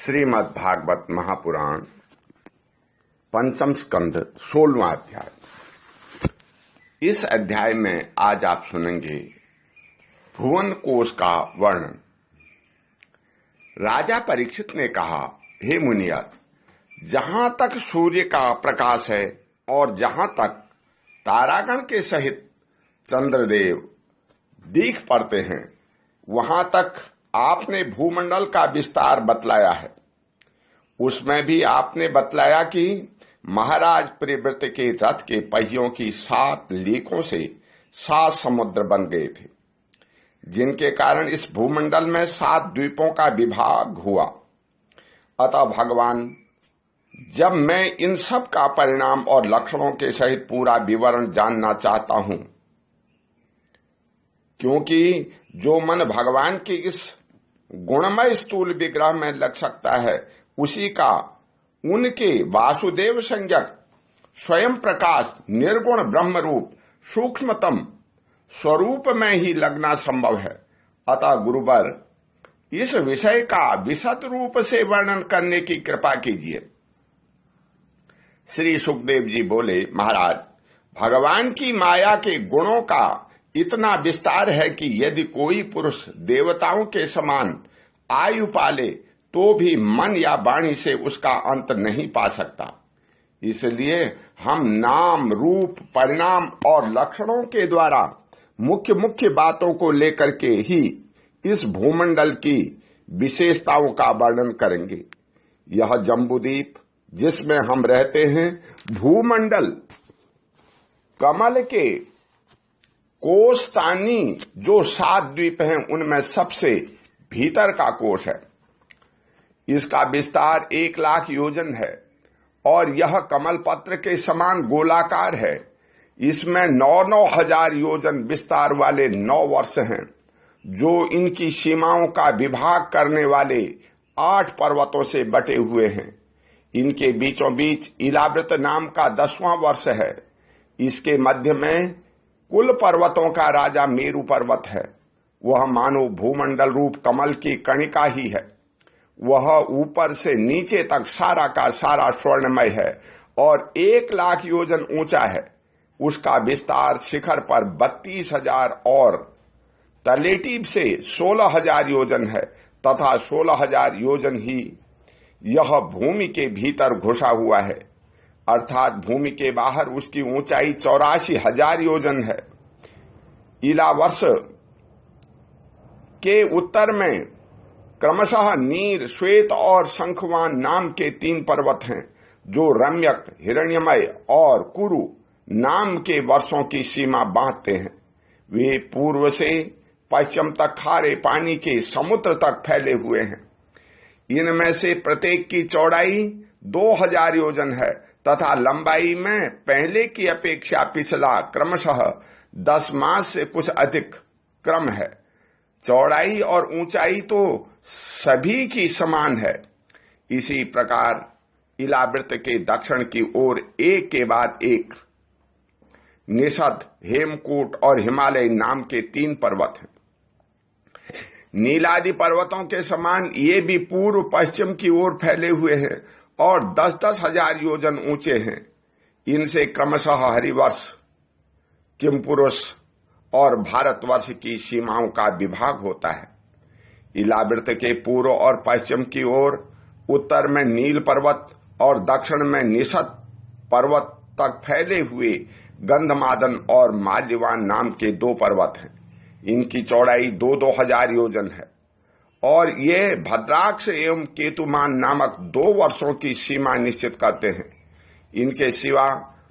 श्रीमद् भागवत महापुराण पंचम स्कंध 16वां अध्याय। इस अध्याय में आज आप सुनेंगे भुवन कोश का वर्णन। राजा परीक्षित ने कहा, हे मुनियर, जहां तक सूर्य का प्रकाश है और जहां तक तारागण के सहित चंद्रदेव दिख पड़ते हैं, वहां तक आपने भूमंडल का विस्तार बतलाया है। उसमें भी आपने बतलाया कि महाराज प्रिव्रत के रथ के पहियों की 7 लीकों से 7 समुद्र बन गए थे, जिनके कारण इस भूमंडल में 7 द्वीपों का विभाग हुआ। अतः भगवान, जब मैं इन सब का परिणाम और लक्षणों के सहित पूरा विवरण जानना चाहता हूं, क्योंकि जो मन भगवान के इस गुणमय स्थूल विग्रह में लग सकता है, उसी का उनके वासुदेव संज्ञक स्वयं प्रकाश निर्गुण ब्रह्म रूप सूक्ष्मतम स्वरूप में ही लगना संभव है। अतः गुरुवर, इस विषय का विशद रूप से वर्णन करने की कृपा कीजिए। श्री सुखदेव जी बोले, महाराज, भगवान की माया के गुणों का इतना विस्तार है कि यदि कोई पुरुष देवताओं के समान आयु पाले तो भी मन या वाणी से उसका अंत नहीं पा सकता। इसलिए हम नाम, रूप, परिणाम और लक्षणों के द्वारा मुख्य मुख्य बातों को लेकर के ही इस भूमंडल की विशेषताओं का वर्णन करेंगे। यह जम्बूद्वीप जिसमें हम रहते हैं, भूमंडल कमल के कोषस्थानी जो 7 द्वीप हैं, उनमें सबसे भीतर का कोष है। इसका विस्तार 1 लाख योजन है और यह कमल पत्र के समान गोलाकार है। इसमें 9-9 हजार योजन विस्तार वाले 9 वर्ष हैं, जो इनकी सीमाओं का विभाग करने वाले 8 पर्वतों से बटे हुए हैं। इनके बीचों बीच इलाव्रत नाम का 10वां वर्ष है। इसके मध्य में कुल पर्वतों का राजा मेरु पर्वत है। वह मानो भूमंडल रूप कमल की कणिका ही है। वह ऊपर से नीचे तक सारा का सारा स्वर्णमय है और 1 लाख योजन ऊंचा है। उसका विस्तार शिखर पर 32,000 और तलेटीब से 16,000 योजन है तथा 16,000 योजन ही यह भूमि के भीतर घुसा हुआ है, अर्थात भूमि के बाहर उसकी ऊंचाई 84,000 योजन है। इलावर्ष के उत्तर में क्रमशः नीर, श्वेत और शंखवान नाम के 3 पर्वत हैं, जो रम्यक, हिरण्यमय और कुरु नाम के वर्षों की सीमा बांधते हैं। वे पूर्व से पश्चिम तक खारे पानी के समुद्र तक फैले हुए हैं। इनमें से प्रत्येक की चौड़ाई 2000 योजन है तथा लंबाई में पहले की अपेक्षा पिछला क्रमशः 10 मास से कुछ अधिक क्रम है। चौड़ाई और ऊंचाई तो सभी की समान है। इसी प्रकार इलाव्रत के दक्षिण की ओर एक के बाद एक निषद, हेमकूट और हिमालय नाम के 3 पर्वत हैं। नीलादि पर्वतों के समान ये भी पूर्व पश्चिम की ओर फैले हुए हैं और 10-10 हजार योजन ऊंचे हैं। इनसे क्रमशः हरिवर्ष, किमपुरुष और भारतवर्ष की सीमाओं का विभाग होता है। इलाव्रत के पूर्व और पश्चिम की ओर उत्तर में नील पर्वत और दक्षिण में निषद पर्वत तक फैले हुए गंधमादन और माल्यवान नाम के 2 पर्वत हैं। इनकी चौड़ाई 2-2 हजार योजन है और ये भद्राक्ष एवं केतुमान नामक 2 वर्षों की सीमा निश्चित करते हैं। इनके सिवा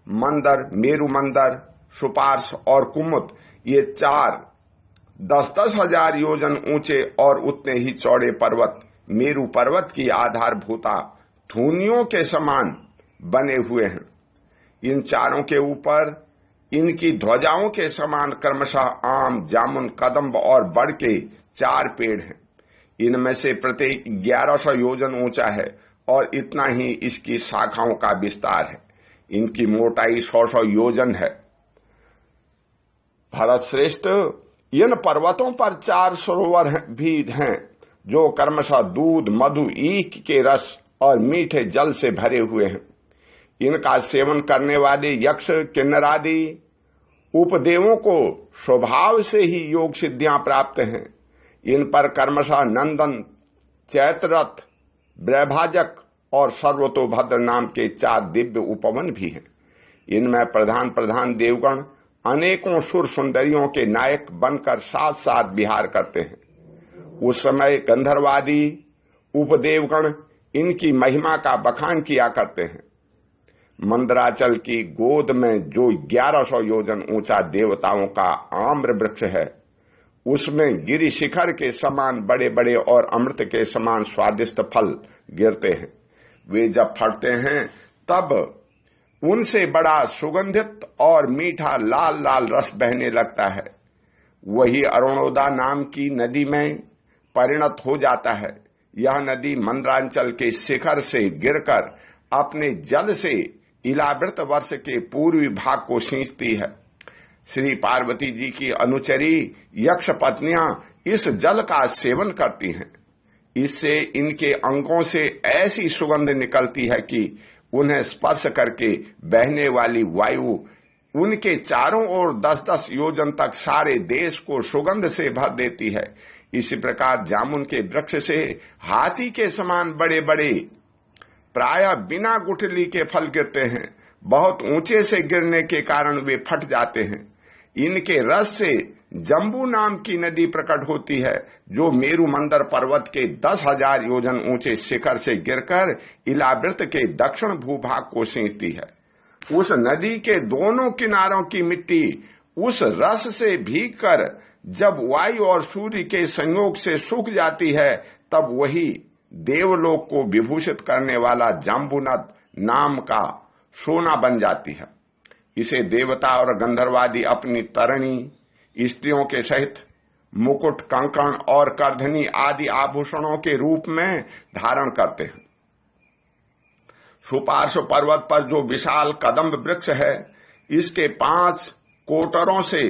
मंदर, मेरु मंदर, सुपार्श और कुमुद, ये 4 10-10 हजार योजन ऊंचे और उतने ही चौड़े पर्वत मेरु पर्वत की आधारभूता धूनियों के समान बने हुए हैं। इन चारों के ऊपर इनकी ध्वजाओं के समान क्रमशः आम, जामुन, कदम्ब और बड़ के 4 पेड़ हैं। इनमें से प्रत्येक 1100 योजन ऊंचा है और इतना ही इसकी शाखाओं का विस्तार है। इनकी मोटाई 100 योजन है। भरत श्रेष्ठ, इन पर्वतों पर 4 सरोवर भी हैं जो क्रमशः दूध, मधु, ईख के रस और मीठे जल से भरे हुए हैं। इनका सेवन करने वाले यक्ष, किन्नर आदि उपदेवों को स्वभाव से ही योग सिद्धियां प्राप्त हैं। इन पर क्रमशः नंदन, चैत्ररथ, ब्रैभाजक और सर्वतोभद्र नाम के 4 दिव्य उपवन भी हैं। इनमें प्रधान प्रधान देवगण अनेकों सुर सुंदरियों के नायक बनकर साथ साथ विहार करते हैं। उस समय गंधर्वादी उपदेवगण इनकी महिमा का बखान किया करते हैं। मंदराचल की गोद में जो 1100 योजन ऊंचा देवताओं का आम्र वृक्ष है, उसमें गिरि शिखर के समान बड़े बड़े और अमृत के समान स्वादिष्ट फल गिरते हैं। वे जब फटते हैं तब उनसे बड़ा सुगंधित और मीठा लाल लाल रस बहने लगता है। वही अरुणोदा नाम की नदी में परिणत हो जाता है। यह नदी मंदरांचल के शिखर से गिरकर अपने जल से इलावृत वर्ष के पूर्वी भाग को सींचती है। श्री पार्वती जी की अनुचरी यक्ष पत्नियां इस जल का सेवन करती हैं। इससे इनके अंगों से ऐसी सुगंध निकलती है कि उन्हें स्पर्श करके बहने वाली वायु उनके चारों ओर 10-10 योजन तक सारे देश को सुगंध से भर देती है। इसी प्रकार जामुन के वृक्ष से हाथी के समान बड़े बड़े प्रायः बिना गुठली के फल गिरते हैं। बहुत ऊंचे से गिरने के कारण वे फट जाते हैं। इनके रस से जम्बू नाम की नदी प्रकट होती है, जो मेरु मंदर पर्वत के 10,000 योजन ऊंचे शिखर से गिरकर इलावृत के दक्षिण भूभाग को सींचती है। उस नदी के दोनों किनारों की मिट्टी उस रस से भीगकर जब वायु और सूर्य के संयोग से सूख जाती है, तब वही देवलोक को विभूषित करने वाला जाम्बूनाथ नाम का सोना बन जाती है। इसे देवता और गंधर्वादी अपनी तरणी स्त्रियों के सहित मुकुट, कंकण और करधनी आदि आभूषणों के रूप में धारण करते हैं। सुपार्श्व पर्वत पर जो विशाल कदम्ब वृक्ष है, इसके 5 कोटरों से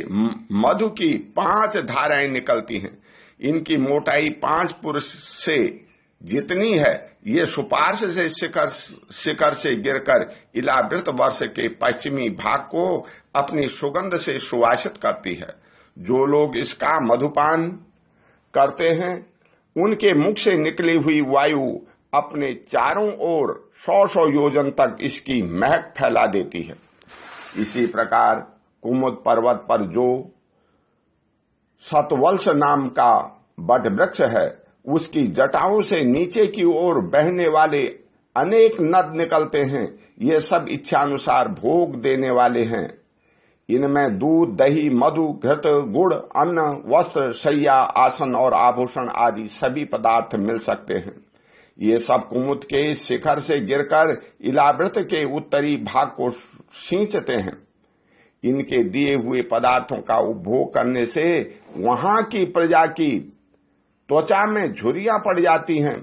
मधु की 5 धाराएं निकलती हैं। इनकी मोटाई 5 पुरुष से जितनी है, ये सुपार्श से शिखर से गिरकर इलावृत वर्ष के पश्चिमी भाग को अपनी सुगंध से सुवासित करती है। जो लोग इसका मधुपान करते हैं, उनके मुख से निकली हुई वायु अपने चारों ओर 100-100 योजन तक इसकी महक फैला देती है। इसी प्रकार कुमुद पर्वत पर जो शतवल्स नाम का बट वृक्ष है, उसकी जटाओं से नीचे की ओर बहने वाले अनेक नद निकलते हैं। ये सब इच्छानुसार भोग देने वाले हैं। इनमें दूध, दही, मधु, घृत, गुड़, अन्न, वस्त्र, शैया, आसन और आभूषण आदि सभी पदार्थ मिल सकते हैं। ये सब कुमुद के शिखर से गिरकर इलावृत के उत्तरी भाग को सींचते हैं। इनके दिए हुए पदार्थों का उपभोग करने से वहां की प्रजा की त्वचा में झुर्रियां पड़ जाती हैं,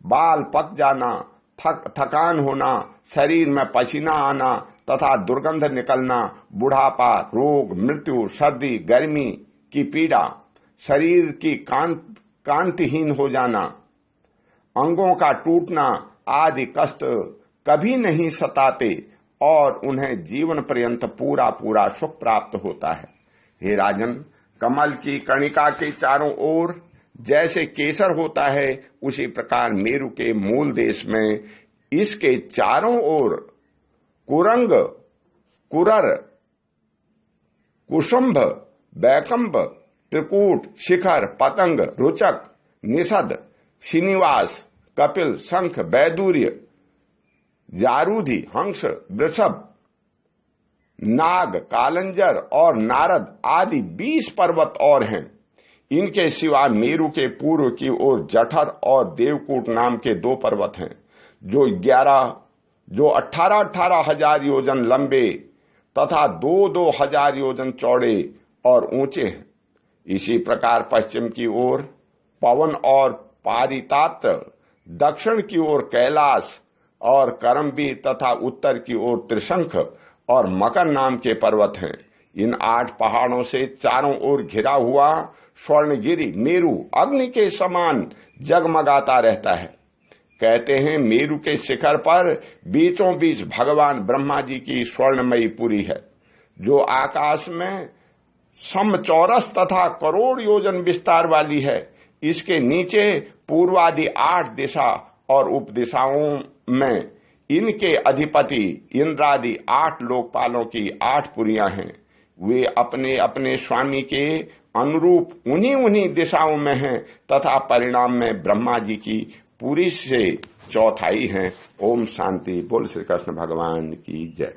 बाल पक जाना, थकान होना, शरीर में पसीना आना तथा दुर्गंध निकलना, बुढ़ापा, रोग, मृत्यु, सर्दी, गर्मी की पीड़ा, शरीर की कांतिहीन हो जाना, अंगों का टूटना आदि कष्ट कभी नहीं सताते और उन्हें जीवन पर्यंत पूरा पूरा सुख प्राप्त होता है। हे राजन, कमल की कणिका के चारों ओर जैसे केसर होता है, उसी प्रकार मेरु के मूल देश में इसके चारों ओर कुरंग, कुरर, कुसुम्भ, बैकंभ, त्रिकूट, शिखर, पतंग, रुचक, निषद, श्रीनिवास, कपिल, शंख, बैदूर्य, जारूधि, हंस, वृषभ, नाग, कालंजर और नारद आदि 20 पर्वत और हैं। इनके सिवा मेरु के पूर्व की ओर जठर और देवकूट नाम के 2 पर्वत हैं, जो 18-18 हजार योजन लंबे तथा 2-2 हजार योजन चौड़े और ऊंचे हैं। इसी प्रकार पश्चिम की ओर पवन और पारितात्र, दक्षिण की ओर कैलाश और करमबीर तथा उत्तर की ओर त्रिशंख और मकर नाम के पर्वत हैं। इन 8 पहाड़ों से चारों ओर घिरा हुआ स्वर्णगिरि मेरु अग्नि के समान जगमगाता रहता है। कहते हैं मेरु के शिखर पर बीचों बीच भगवान ब्रह्मा जी की स्वर्णमयी पुरी है, जो आकाश में समचौरस तथा करोड़ योजन विस्तार वाली है। इसके नीचे पूर्वादि 8 दिशा और उपदिशाओं में इनके अधिपति इंद्रादि 8 लोकपालों की 8 पुरियां हैं। वे अपने अपने स्वामी के अनुरूप उन्हीं दिशाओं में हैं तथा परिणाम में ब्रह्मा जी की पूरी से चौथाई हैं। ओम शांति। बोल श्री कृष्ण भगवान की जय।